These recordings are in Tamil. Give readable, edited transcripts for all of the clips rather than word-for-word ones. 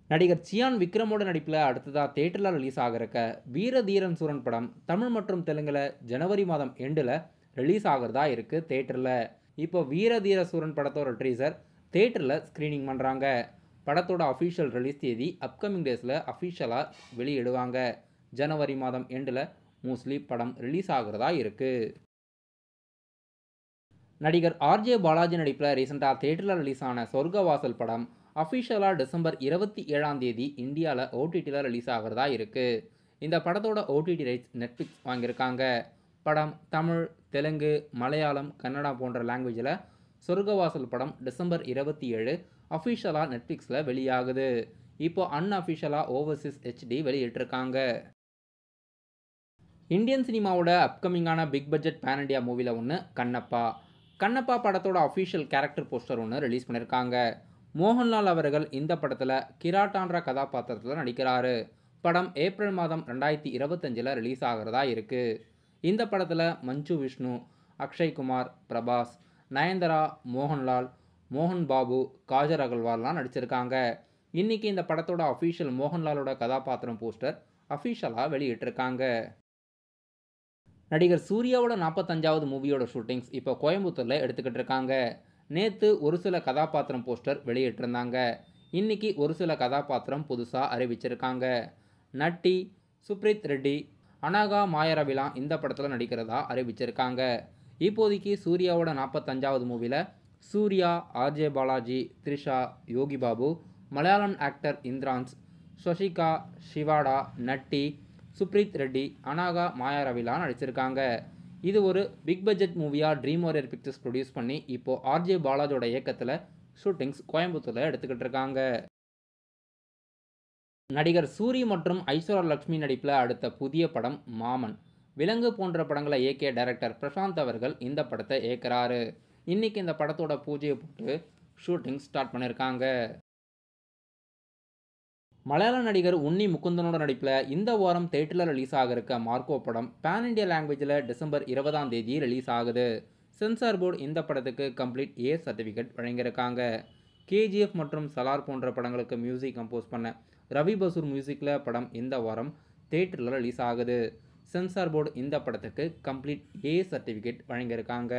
நடிகர் சியான் விக்ரமோட நடிப்பில் அடுத்ததாக தேட்டரில் ரிலீஸ் ஆகிருக்க வீர தீரன் சூரன் படம் தமிழ் மற்றும் தெலுங்கில் ஜனவரி மாதம் எண்டில் ரிலீஸ் ஆகிறதா இருக்குது தேட்டரில். இப்போ வீர தீர சூரன் படத்தோட ட்ரீசர் தேட்டரில் ஸ்க்ரீனிங் பண்ணுறாங்க. படத்தோட அஃபிஷியல் ரிலீஸ் தேதி அப்கமிங் டேஸில் அஃபிஷியலாக வெளியிடுவாங்க. ஜனவரி மாதம் எண்டில் மோஸ்ட்லி படம் ரிலீஸ் ஆகிறதா இருக்குது. நடிகர் ஆர்ஜே பாலாஜி நடிப்பில் ரீசெண்டாக தேட்டரில் ரிலீஸ் ஆன சொர்க்கவாசல் படம் அஃபிஷியலாக டிசம்பர் 27ஆம் தேதி இந்தியாவில் ஓடிடியில் ரிலீஸ் ஆகிறதா இருக்குது. இந்த படத்தோட ஓடிடி ரைட்ஸ் நெட்ஃப்ளிக்ஸ் வாங்கியிருக்காங்க. படம் தமிழ், தெலுங்கு, மலையாளம், கன்னடா போன்ற லாங்குவேஜில் சொர்க்கவாசல் படம் டிசம்பர் 27 அஃபிஷியலாக நெட்ஃப்ளிக்ஸில் வெளியாகுது. இப்போ அன்அஃபிஷியலாக ஓவர்சீஸ் ஹெச்டி வெளியிட்டிருக்காங்க. இந்தியன் சினிமாவோட அப்கமிங்கான பிக் பட்ஜெட் பேன் இண்டியா மூவியில் ஒன்று கண்ணப்பா. கண்ணப்பா படத்தோட அஃபிஷியல் கேரக்டர் போஸ்டர் ஒன்று ரிலீஸ் பண்ணியிருக்காங்க. மோகன்லால் அவர்கள் இந்த படத்தில் கிராட்டான்ற கதாபாத்திரத்தில் நடிக்கிறாரு. படம் ஏப்ரல் மாதம் 2025 ரிலீஸ் ஆகிறதா இருக்குது. இந்த படத்தில் மஞ்சு விஷ்ணு, அக்ஷய்குமார், பிரபாஸ், நயன்தாரா, மோகன்லால், மோகன் பாபு, காஜர் அகர்வால்லாம் நடிச்சிருக்காங்க. இன்றைக்கி இந்த படத்தோட அஃபிஷியல் மோகன்லாலோட கதாபாத்திரம் போஸ்டர் அஃபிஷியலாக வெளியிட்டிருக்காங்க. நடிகர் சூர்யாவோட 45வது மூவியோட ஷூட்டிங்ஸ் இப்போ கோயம்புத்தூரில் எடுத்துக்கிட்டு இருக்காங்க. நேற்று ஒரு சில கதாபாத்திரம் போஸ்டர் வெளியிட்டிருந்தாங்க. இன்றைக்கி ஒரு சில கதாபாத்திரம் புதுசாக அறிவிச்சிருக்காங்க. நட்டி, சுப்ரீத் ரெட்டி, அனாகா மாயரவிலாம் இந்த படத்தில் நடிக்கிறதா அறிவிச்சிருக்காங்க. இப்போதைக்கு சூர்யாவோட 45வது மூவியில் சூர்யா, ஆர்ஜே பாலாஜி, த்ரிஷா, யோகி பாபு, மலையாளம் ஆக்டர் இந்திரான்ஸ், ஸ்வசிகா, ஷிவாடா, நட்டி, சுப்ரீத் ரெட்டி, அனாகா மாயாரவிலாம் நடிச்சிருக்காங்க. இது ஒரு பிக் பட்ஜெட் மூவியாக ட்ரீம் வாரியர் பிக்சர்ஸ் ப்ரொடியூஸ் பண்ணி இப்போது ஆர்ஜே பாலாஜோட இயக்கத்தில் ஷூட்டிங்ஸ் கோயம்புத்தூரில் எடுத்துக்கிட்டு இருக்காங்க. நடிகர் சூரி மற்றும் ஐஸ்வர்யா லட்சுமி நடிப்பில் அடுத்த புதிய படம் மாமன். விலங்கு போன்ற படங்களை இயக்கிய டைரக்டர் பிரசாந்த் அவர்கள் இந்த படத்தை இயக்குறாரு. இன்றைக்கி இந்த படத்தோட பூஜையை போட்டு ஷூட்டிங் ஸ்டார்ட் பண்ணியிருக்காங்க. மலையாள நடிகர் உன்னி முகுந்தனோட நடிப்பில் இந்த வாரம் தேட்டரில் ரிலீஸ் ஆகிருக்க மார்க்கோ படம் பேன் இண்டியா லாங்குவேஜில் டிசம்பர் 20ஆம் தேதி ரிலீஸ் ஆகுது. சென்சார் போர்டு இந்த படத்துக்கு கம்ப்ளீட் ஏ சர்டிஃபிகேட் வழங்கியிருக்காங்க. கேஜிஎஃப் மற்றும் சலார் போன்ற படங்களுக்கு மியூசிக் கம்போஸ் பண்ண ரவி பசூர் மியூசிக்கில் படம் இந்த வாரம் தேட்டரில் ரிலீஸ் ஆகுது. சென்சார் போர்டு இந்த படத்துக்கு கம்ப்ளீட் ஏ சர்டிஃபிகேட் வழங்கியிருக்காங்க.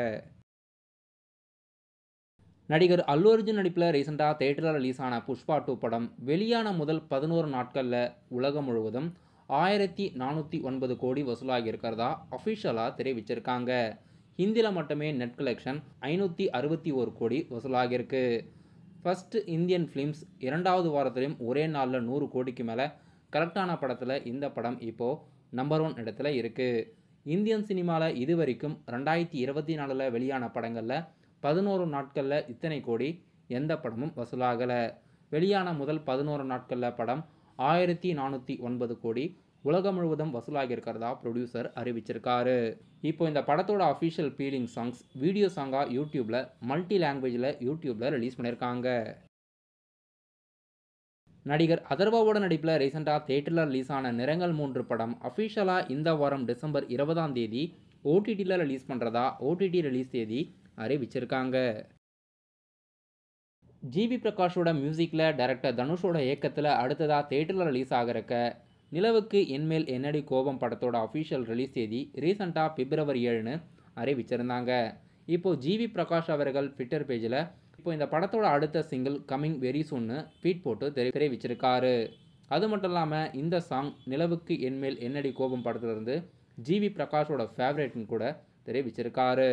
நடிகர் அல்லு அர்ஜுன் நடிப்பில் ரீசெண்டாக தேட்டரில் ரிலீஸ் ஆன புஷ்பா 2 படம் வெளியான முதல் 11 நாட்களில் உலகம் முழுவதும் 1409 கோடி வசூலாகி இருக்கிறதா அஃபிஷியலாக தெரிவிச்சிருக்காங்க. ஹிந்தியில் மட்டுமே நெட் கலெக்ஷன் 561 கோடி வசூலாகியிருக்கு. ஃபர்ஸ்ட் இந்தியன் ஃபிலிம்ஸ் 2வது வாரத்திலையும் ஒரே நாளில் 100 கோடிக்கு மேலே கலெக்டான படத்தில் இந்த படம் இப்போது நம்பர் 1 இடத்துல இருக்குது. இந்தியன் சினிமாவில் இதுவரைக்கும் 2024 வெளியான படங்களில் 11 நாட்களில் இத்தனை கோடி எந்த படமும் வசூலாகலை. வெளியான முதல் 11 நாட்களில் படம் 1409 கோடி உலகம் முழுவதும் வசூலாகியிருக்கிறதா ப்ரொடியூசர் அறிவிச்சிருக்காரு. இப்போ இந்த படத்தோட அஃபிஷியல் ஃபீலிங் சாங்ஸ் வீடியோ சாங்காக யூடியூப்பில் மல்டி லாங்குவேஜில் யூடியூப்பில் ரிலீஸ் பண்ணியிருக்காங்க. நடிகர் அதர்வாவோட நடிப்பில் ரீசெண்டாக தேட்டரில் ரிலீஸ் ஆன நிறங்கள் 3 படம் அஃபிஷியலாக இந்த வாரம் டிசம்பர் 20ஆம் தேதி ஓடிடியில் ரிலீஸ் பண்ணுறதா ஓடிடி ரிலீஸ் தேதி அறிவிச்சிருக்காங்க. ஜிவி பிரகாஷோட மியூசிக்கில் டைரக்டர் தனுஷோட இயக்கத்தில் அடுத்ததாக தேட்டரில் ரிலீஸ் ஆகிருக்க நிலவுக்கு என்மேல் என்னடி கோபம் படத்தோட அஃபிஷியல் ரிலீஸ் தேதி ரீசெண்டாக பிப்ரவரி 7 அறிவிச்சிருந்தாங்க. இப்போது ஜிவி பிரகாஷ் அவர்கள் ட்விட்டர் பேஜில் இப்போ இந்த படத்தோட அடுத்த சிங்கிள் கம்மிங் வெரி சூன்னு ட்வீட் போட்டு தெரிவிச்சிருக்காரு. அது மட்டும் இல்லாமல் இந்த சாங் நிலவுக்கு என்மேல் என்னடி கோபம் படத்துலேருந்து ஜிவி பிரகாஷோட ஃபேவரேட்னு கூட தெரிவிச்சிருக்காரு.